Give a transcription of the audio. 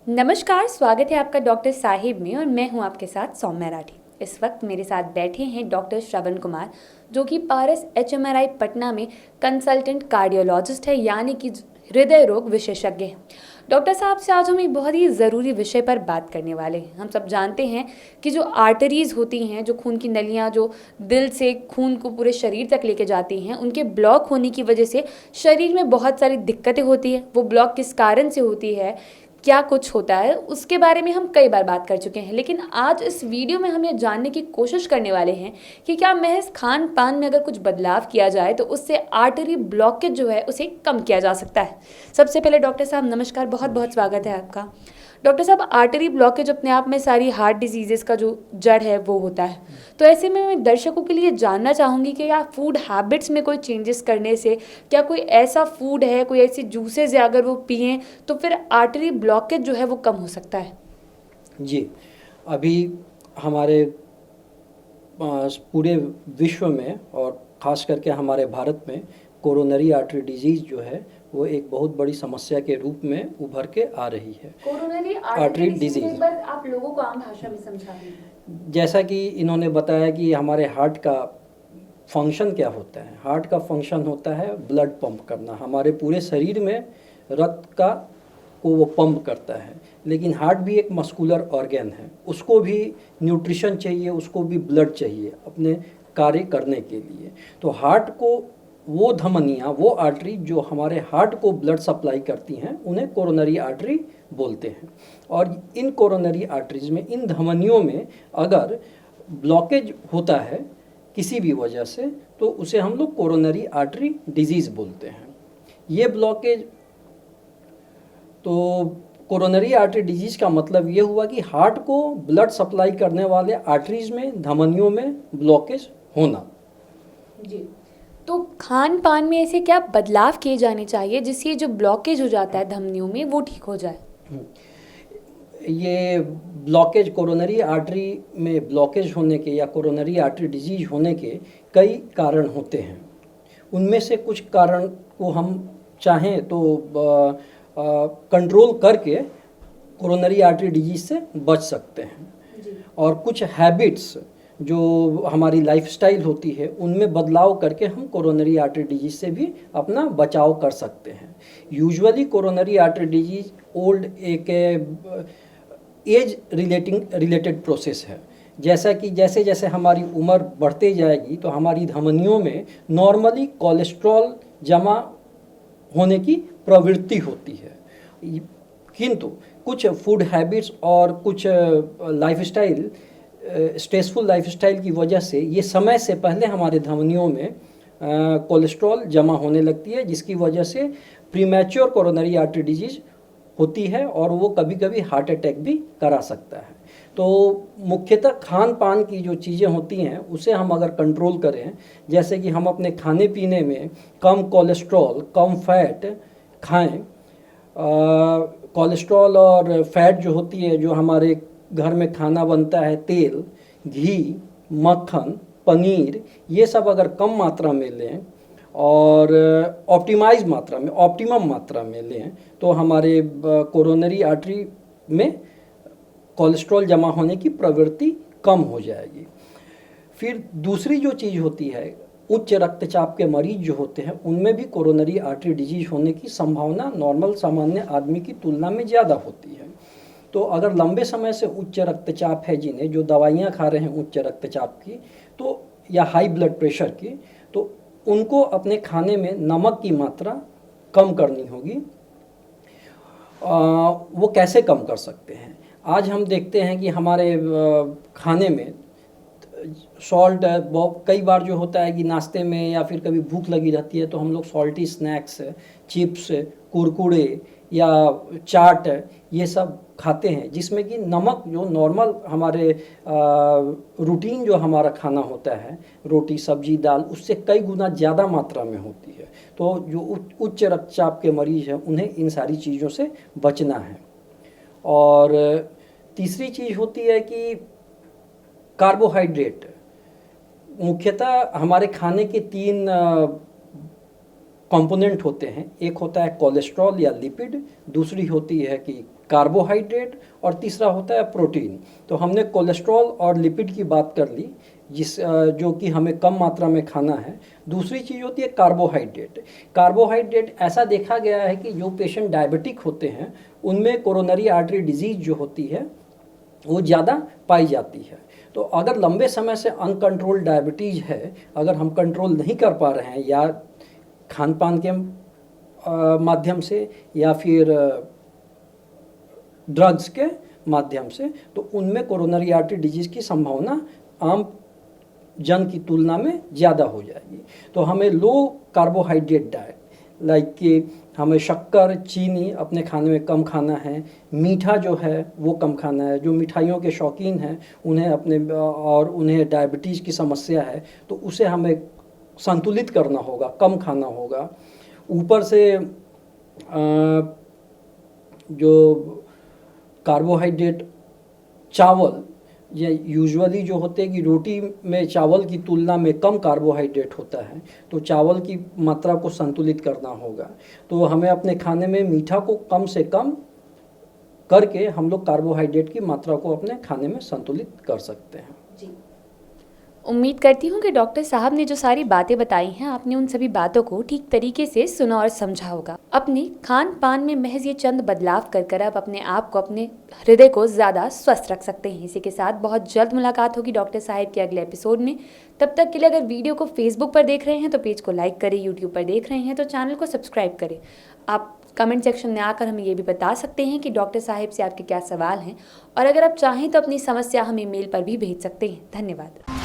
नमस्कार, स्वागत है आपका डॉक्टर साहिब में और मैं हूं आपके साथ सौम्या राठी। इस वक्त मेरे साथ बैठे हैं डॉक्टर श्रवण कुमार, जो कि पारस HMRI पटना में कंसल्टेंट कार्डियोलॉजिस्ट है, यानी कि हृदय रोग विशेषज्ञ हैं। डॉक्टर साहब से आज हम एक बहुत ही ज़रूरी विषय पर बात करने वाले हैं। हम सब जानते हैं कि जो आर्टरीज़ होती हैं, जो खून की नलियाँ जो दिल से खून को पूरे शरीर तक लेके जाती हैं, उनके ब्लॉक होने की वजह से शरीर में बहुत सारी दिक्कतें होती है। वो ब्लॉक किस कारण से होती है, क्या कुछ होता है, उसके बारे में हम कई बार बात कर चुके हैं। लेकिन आज इस वीडियो में हम ये जानने की कोशिश करने वाले हैं कि क्या महज खान पान में अगर कुछ बदलाव किया जाए तो उससे आर्टरी ब्लॉकेज जो है उसे कम किया जा सकता है। सबसे पहले डॉक्टर साहब नमस्कार, बहुत बहुत स्वागत है आपका। डॉक्टर साहब, आर्टरी ब्लॉकेज अपने आप में सारी हार्ट डिजीजेस का जो जड़ है वो होता है। तो ऐसे में मैं दर्शकों के लिए जानना चाहूँगी कि या फूड हैबिट्स में कोई चेंजेस करने से, क्या कोई ऐसा फूड है, कोई ऐसी जूसेस है अगर वो पिएं तो फिर आर्टरी ब्लॉकेज जो है वो कम हो सकता है? जी, अभी हमारे पूरे विश्व में और ख़ास करके हमारे भारत में कोरोनरी आर्टरी डिजीज़ जो है वो एक बहुत बड़ी समस्या के रूप में उभर के आ रही है। कोरोनरी आर्टरी डिजीज़, एक बार आप लोगों को आम भाषा में समझा दें। जैसा कि इन्होंने बताया कि हमारे हार्ट का फंक्शन क्या होता है। हार्ट का फंक्शन होता है ब्लड पंप करना, हमारे पूरे शरीर में रक्त का को वो पंप करता है। लेकिन हार्ट भी एक मस्कुलर ऑर्गन है, उसको भी न्यूट्रिशन चाहिए, उसको भी ब्लड चाहिए अपने कार्य करने के लिए। तो हार्ट को वो धमनियाँ, वो आर्टरी जो हमारे हार्ट को ब्लड सप्लाई करती हैं, उन्हें कोरोनरी आर्टरी बोलते हैं। और इन कोरोनरी आर्टरीज में, इन धमनियों में अगर ब्लॉकेज होता है किसी भी वजह से, तो उसे हम लोग कोरोनरी आर्टरी डिजीज़ बोलते हैं। ये ब्लॉकेज, तो कोरोनरी आर्टरी डिजीज़ का मतलब ये हुआ कि हार्ट को ब्लड सप्लाई करने वाले आर्टरीज में, धमनियों में ब्लॉकेज होना। जी, तो खान पान में ऐसे क्या बदलाव किए जाने चाहिए जिससे जो ब्लॉकेज हो जाता है धमनियों में वो ठीक हो जाए? ये ब्लॉकेज, कोरोनरी आर्टरी में ब्लॉकेज होने के या कोरोनरी आर्टरी डिजीज होने के कई कारण होते हैं। उनमें से कुछ कारण को हम चाहें तो कंट्रोल करके कोरोनरी आर्टरी डिजीज से बच सकते हैं। और कुछ हैबिट्स जो हमारी लाइफस्टाइल होती है, उनमें बदलाव करके हम कोरोनरी आर्टरी डिजीज से भी अपना बचाव कर सकते हैं। Usually coronary artery disease old एक एज रिलेटेड प्रोसेस है। जैसा कि जैसे जैसे हमारी उम्र बढ़ते जाएगी तो हमारी धमनियों में नॉर्मली कोलेस्ट्रॉल जमा होने की प्रवृत्ति होती है। किंतु कुछ फूड हैबिट्स और कुछ लाइफस्टाइल, स्ट्रेसफुल लाइफस्टाइल की वजह से ये समय से पहले हमारे धमनियों में कोलेस्ट्रॉल जमा होने लगती है, जिसकी वजह से प्रीमैच्योर कोरोनरी आर्टरी डिजीज होती है और वो कभी कभी हार्ट अटैक भी करा सकता है। तो मुख्यतः खान पान की जो चीज़ें होती हैं उसे हम अगर कंट्रोल करें, जैसे कि हम अपने खाने पीने में कम कोलेस्ट्रॉल, कम फैट खाएं। कोलेस्ट्रॉल और फैट जो होती है, जो हमारे घर में खाना बनता है, तेल, घी, मक्खन, पनीर, ये सब अगर कम मात्रा में लें और ऑप्टिमाइज मात्रा में, ऑप्टिमम मात्रा में लें, तो हमारे कोरोनरी आर्टरी में कोलेस्ट्रॉल जमा होने की प्रवृत्ति कम हो जाएगी। फिर दूसरी जो चीज़ होती है, उच्च रक्तचाप के मरीज जो होते हैं, उनमें भी कोरोनरी आर्टरी डिजीज होने की संभावना नॉर्मल सामान्य आदमी की तुलना में ज़्यादा होती है। तो अगर लंबे समय से उच्च रक्तचाप है, जिन्हें जो दवाइयाँ खा रहे हैं उच्च रक्तचाप की, तो या हाई ब्लड प्रेशर की, तो उनको अपने खाने में नमक की मात्रा कम करनी होगी। वो कैसे कम कर सकते हैं? आज हम देखते हैं कि हमारे खाने में सॉल्ट, कई बार जो होता है कि नाश्ते में या फिर कभी भूख लगी रहती है तो हम लोग सॉल्टी स्नैक्स, चिप्स, कुरकुरे या चाट, ये सब खाते हैं, जिसमें कि नमक जो नॉर्मल हमारे रूटीन जो हमारा खाना होता है, रोटी, सब्जी, दाल, उससे कई गुना ज़्यादा मात्रा में होती है। तो जो उच्च रक्तचाप के मरीज़ हैं उन्हें इन सारी चीज़ों से बचना है। और तीसरी चीज़ होती है कि कार्बोहाइड्रेट। मुख्यतः हमारे खाने के तीन कंपोनेंट होते हैं। एक होता है कोलेस्ट्रॉल या लिपिड, दूसरी होती है कि कार्बोहाइड्रेट और तीसरा होता है प्रोटीन। तो हमने कोलेस्ट्रॉल और लिपिड की बात कर ली, जो कि हमें कम मात्रा में खाना है। दूसरी चीज़ होती है कार्बोहाइड्रेट। कार्बोहाइड्रेट ऐसा देखा गया है कि जो पेशेंट डायबिटिक होते हैं उनमें कोरोनरी आर्टरी डिजीज़ जो होती है वो ज़्यादा पाई जाती है। तो अगर लंबे समय से अनकंट्रोल्ड डायबिटीज़ है, अगर हम कंट्रोल नहीं कर पा रहे हैं या खान पान के माध्यम से या फिर ड्रग्स के माध्यम से, तो उनमें कोरोनरी आर्टरी डिजीज़ की संभावना आम जन की तुलना में ज़्यादा हो जाएगी। तो हमें लो कार्बोहाइड्रेट डाइट, लाइक कि हमें शक्कर चीनी अपने खाने में कम खाना है, मीठा जो है वो कम खाना है। जो मिठाइयों के शौकीन हैं उन्हें डायबिटीज़ की समस्या है तो उसे हमें संतुलित करना होगा, कम खाना होगा। ऊपर से जो कार्बोहाइड्रेट चावल, ये यूजुअली जो होते हैं कि रोटी में चावल की तुलना में कम कार्बोहाइड्रेट होता है, तो चावल की मात्रा को संतुलित करना होगा। तो हमें अपने खाने में मीठा को कम से कम करके हम लोग कार्बोहाइड्रेट की मात्रा को अपने खाने में संतुलित कर सकते हैं। जी, उम्मीद करती हूँ कि डॉक्टर साहब ने जो सारी बातें बताई हैं आपने उन सभी बातों को ठीक तरीके से सुना और समझा होगा। अपने खान पान में महज ये चंद बदलाव कर आप अपने आप को, अपने हृदय को ज़्यादा स्वस्थ रख सकते हैं। इसी के साथ बहुत जल्द मुलाकात होगी डॉक्टर साहब के अगले एपिसोड में। तब तक के लिए अगर वीडियो को फेसबुक पर देख रहे हैं तो पेज को लाइक करें, यूट्यूब पर देख रहे हैं तो चैनल को सब्सक्राइब करें। आप कमेंट सेक्शन में आकर हमें ये भी बता सकते हैं कि डॉक्टर साहब से आपके क्या सवाल हैं, और अगर आप चाहें तो अपनी समस्या हमें मेल पर भी भेज सकते हैं। धन्यवाद।